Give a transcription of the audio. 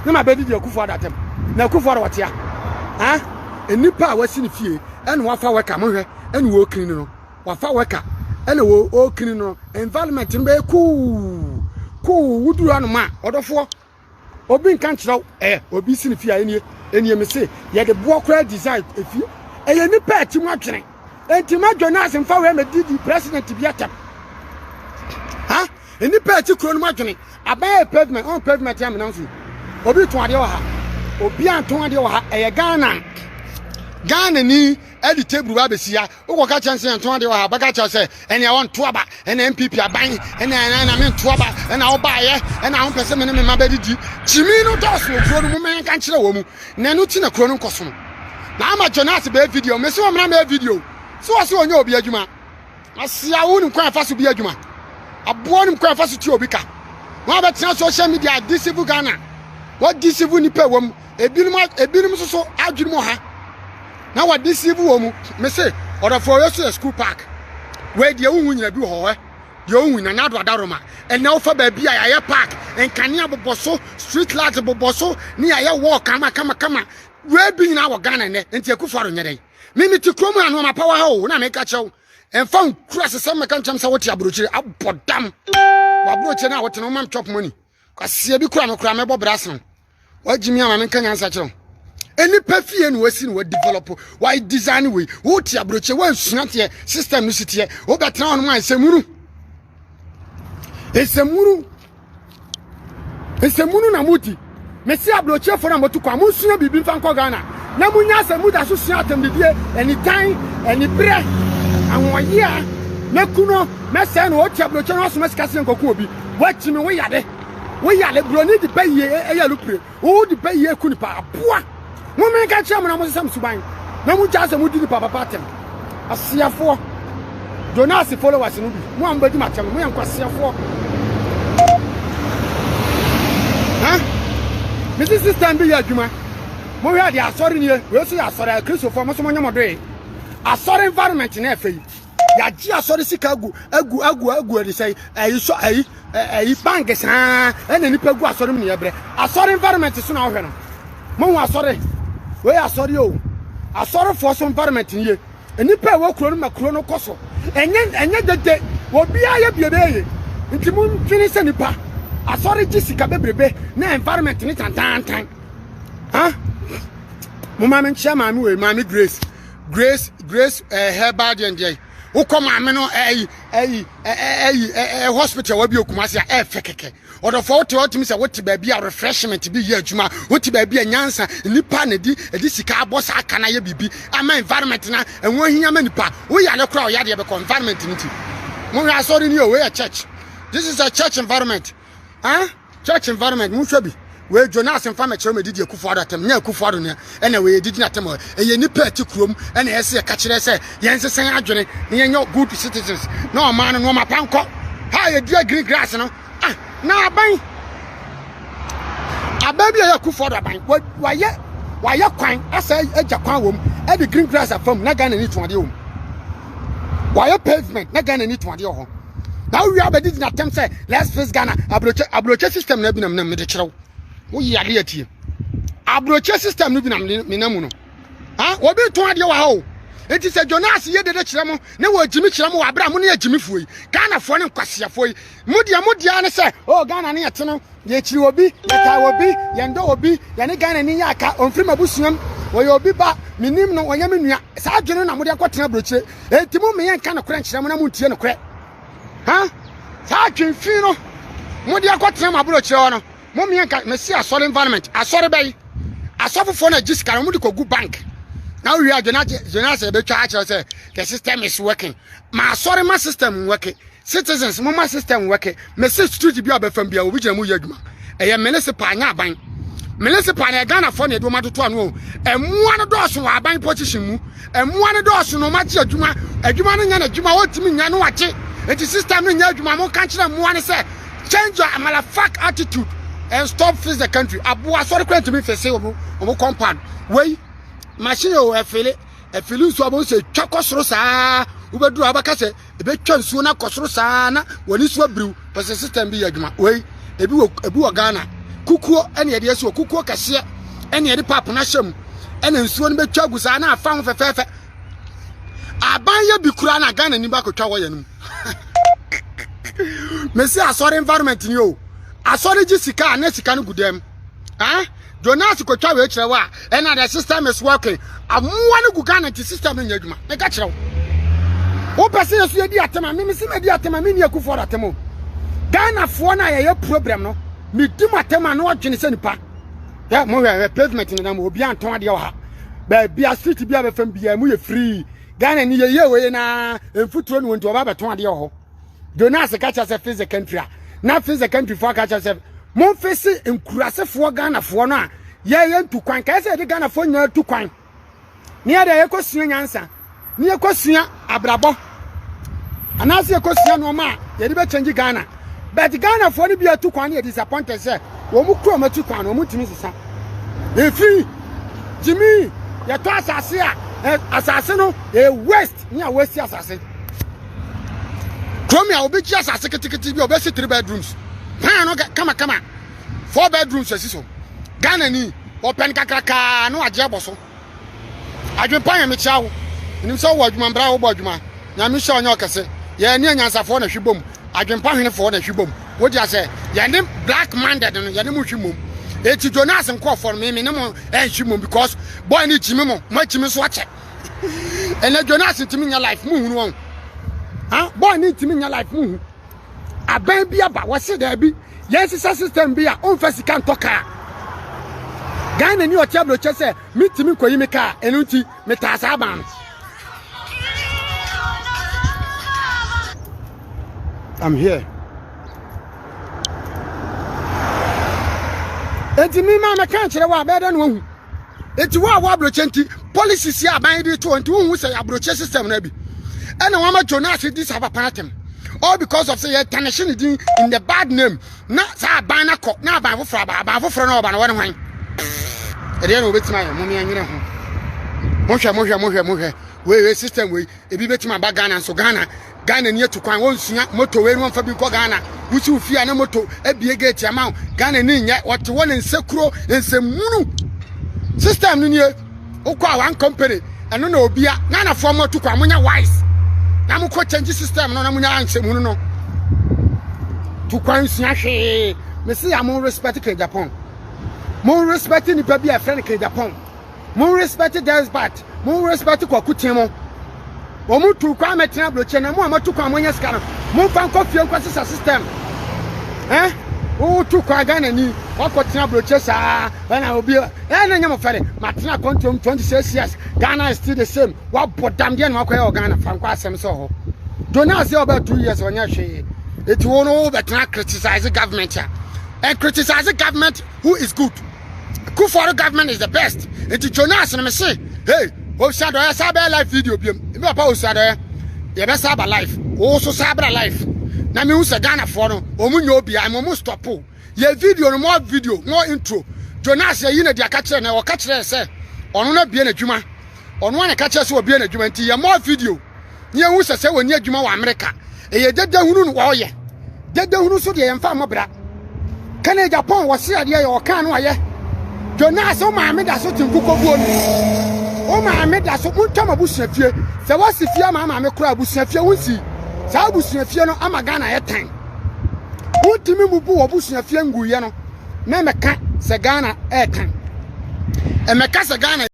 na ma bedi de Akufo adatem na Akufo ada wotia ha enipa wasi ne fie ene wafa weka mo hwe ene wo kini no wafa weka ene wo o kini no environment no be cool wuduru anu ma odofo obi nkan kiraw obi si ne fie enie me se ye de bo kra design efie eye nipa atimu adwene entimu adwene asemfa we me didi president bi atam ha enipa ati kro no adwene abaye pavement on pavement ya me nanso obi to ade wa ha obi anton ade wa ha eye Ghana ni edi table ba besia wo ka chance anton ade wa ha baka cha se ene won to aba ene MPP aban ene na me to aba ene wo baaye ene ahon pese me ne me ma bedidi chimi no dos no kro no mu men kan kire wo mu na no ti na kro no nkoso na ama Jonas be video me se wo mra me video so wo se onye obi adwuma asia wo ni kwan fa so bi adwuma aboa ni kwan fa so ti obi ka wa be tena social media deceive Ghana what deceive ni pe wo mu ebinim so adwuma mo ha na what deceive wo mu me say order for you school park where the unhu nyina bi ho the unhu na nado adaroma and now for baby aye park en kania boboso street light boboso ni aye walk kama we bi na wo Ghana ne enti Akufo aro nyere mimi ti kromu anu ma power ha na me ka chew en fa cross se me kan cham se wote abrochire abodam wa brochire na wote no mam chop money kwasie bi kura me bo brasen wa gyimie ama me kan yansa chew any perfie no wasi no develop why design we wo ti abroche wa sunate system no sitie wo betra on man semuru na muti mesi abroche for na motu kwa mo suna bibi mfa nko Ghana na munya asemu da so sua atem bibie anytime any bre anwoye a na kuno mese no wo ti abroche no so mesika se nkoku obi wachimi wo yade broni di paye eya lupre wo di paye kunipa aboa mo men ka chia mo na mo sesam suban na mu ja se mu di ni papa patem asiafo Jonas followers no bi mo am badi matem mo yan kwasiafo ha mesi system bi ya adwuma mo hwe ade asori ni we so ya asori Christopher mo so mo nyamodo e asori environment na efei ya ji asori sika agu ade sei ayi bank sa ena ni pagu asori mu ne yebre asori environment so na wo hwe no mo asori we asori o asori for some environment ni enipa wo kuro no makuro no koso enye dede wo bia ye biebeye nti mu twini se nipa asori ji sika bebrebe na environment ni tantantan ha mo ma men chia ma mi we ma mi grace herbal and wo come am no hospital wa bi okumase a fekeke odo for what me say what ba bi a refreshment bi ye adwuma what ba bi nyansa nipa na di sika abosa aka na ye bibi ama environment na enwo hia ma nipa wo ya le kra o ya de be environment nti mo hwa sorry ni o we church this is a church environment church environment mo hwa bi we Jonas mfa me kire me didi Akufo adatem nya Akufo ado ne ena we didi na tem eye nipa ati kurom ena ese ka kire se yensesan adwene ne yenyo good citizens no man no mapanko ha ye dia green grass no na aban ababi ya Akufo ado aban waye kwan asa eja kwan wom e di green grass afam na Ghana ni tuade wom waye pavement na Ghana ni tuade ho na we abedi na tem say let's face Ghana abroche system na bi na me de kirew wo yale atie abroche system no bi na minamu no obi to ade wa ha o enti se Jonas ye de kire mo na wo gyimi kire mo wa bra mo ne gyimifuo yi Ghana fo ne nkwasiafo yi mudia ne se Ghana ne yete no ye kire obi eta obi yendo obi ye ne Ghana ni yaka onfiri mabusuam wo ye obi ba minim no wonya menua sa adwene na mo de akotena abroche enti mo me ye nka na kore kire mo na mo ntie ne kore sa adwenfi no mo de akotena mabroche ho no mo me nka me see asori environment asori bay asofo na jiska mo de kogu bank now we are Jonas be twa say the system is working ma asori ma system working citizens mo ma system working me see street bi abafam bia obi jam yaduma eye municipal nya ban municipal na Ghana for na do ma toto anu emua no do so wa ban position mu emua no do so no ma ji aduma no nya na aduma wotimi nya no wache eti system no nya aduma mo kan kire mua ne say change your malafak attitude and stop face the country aboa sorry kwent me face omo compound wey machine o efele so abo se twakosoro saa ubedu abaka se ebe twa nsuo na kosoro saa na woni so abriu pese system bi yadwuma wey ebi wo Ghana kukuo ene ye de so kukuo kase ene ye de pap na hyam ene nsuo no betwa gusa na afa ho fefefe aban ye bikura na Ghana ni ba kotwa wo ye no mesi asori environment ni o asori ji sika na sika no gudem Jonas kotwa we kire wa ena the system is working amoa no Ghana ti system no nyadwuma me ka kire wo pese yesu ye di atema me mesi me di atema me ni akufo atema Ghana fo na ye problem no me di matema na odwene se nipa ya mo we pavement ni na mo obi anton ade wo ha ba bia street bia be fam bia mu ye free Ghana ni ye we na emfuturo ni wonto ba beton ade wo Jonas ka cha se face the country na face the country for ka cha se mo face enkurasefo Ghana fo no a ye ntukwan ka se de Ghana fo nya tukwan ni ade ye kosua nyansa ni ye kosua abrabo anase ye kosua no ma ye de be change Ghana but Ghana fo ni bia tukwan ye disappointed say wo mu kro ma tukwan no mu timi sisa efi Jimmy ye to asase a asase no e west ni a west asase Kromia obeji asase ketekete bi obesi 3 bedrooms pan no kama 4 bedrooms asiso Ghana ni open kakraka no age boso adwen pan ya me chiawo nim so wo adwuma mbra wo bo adwuma nya me sha onye okese ye ni anyansafo na hwebom adwen pan hwene fo na hwebom wo dia se ye ni black minded no ye ni mu hwemom eti Jonas nko for me ne mo hwemom because boy ni chimi mo chimi so ache ene Jonas ntimi nya life mu hunu won boy ni ntimi nya life mu hu aban bi aba wo se da bi yes system bi a on fasi kan toka Ghana ni o tiablo che se mi timi koyi mi ka enu nti mi ta sa ban I'm here enti mi ma me kan kire wa be da no hu enti wa abroche nti policies ya aban di to nti hu se abroche system na bi ena wa ma Jonas this have a panatem all because of say you tarnishing in the bad name na sa aban na ko na aban foforo na oba na won hwan e dey no betima ya mumia nyire ho mohwe we system we ebi betima ba Ghana so Ghana ni etukwan won sua moto we no fa bi ko Ghana wusi ufia na moto ebie gate ama Ghana ni nya wote won nsekuro nsemunu system ni nie ukwa one company eno na obia Ghana fo moto kwa munya wise na mo ko change system no na munya ansemunu no tukwan sua hwe me see am respect ke Japan mo respect ni pa bi a friend ke Japan mo respect despot mo respect kwakutemo o mu tu kwa metina bloche na mo amatu kwa monya ska no mo fa nkofie nkwasisa system o tu kwa Ghana ni wakotina bloche sa na obi na nyamo fere matina control 26 years Ghana is still the same wa bodam de na wakoya Ghana fa nkwa asem so ho Jonas say about 2 years onya hwe it won all that criticize government here and criticize government who is good Kufuor government is the best it Jonas na me say hey o shadow ya sabe live video biem me papa o shadow ya be sabe live o so sabe live na me usa Ghana for no o mu nyo bia mo stop ye video no more video more intro Jonas ya yina dia ka kire na o ka kire se ono na bia na dwuma ono na ka kire se o bia na dwuma nti ye more video ye usa se woni adwuma wa America e ye deda hunu no wo ye deda hunu so de ye mfa mo bra kana Japan wo se ade ye o ka no aye Jonas o ma me da so tinkuko buo ni o ma me da so muntama busuafie se wasifia ma me kura busuafie wonsi sa busuafie no ama Ghana ye tan wotimi mu bu obusuafie nguye no na meka se Ghana e tan e meka se Ghana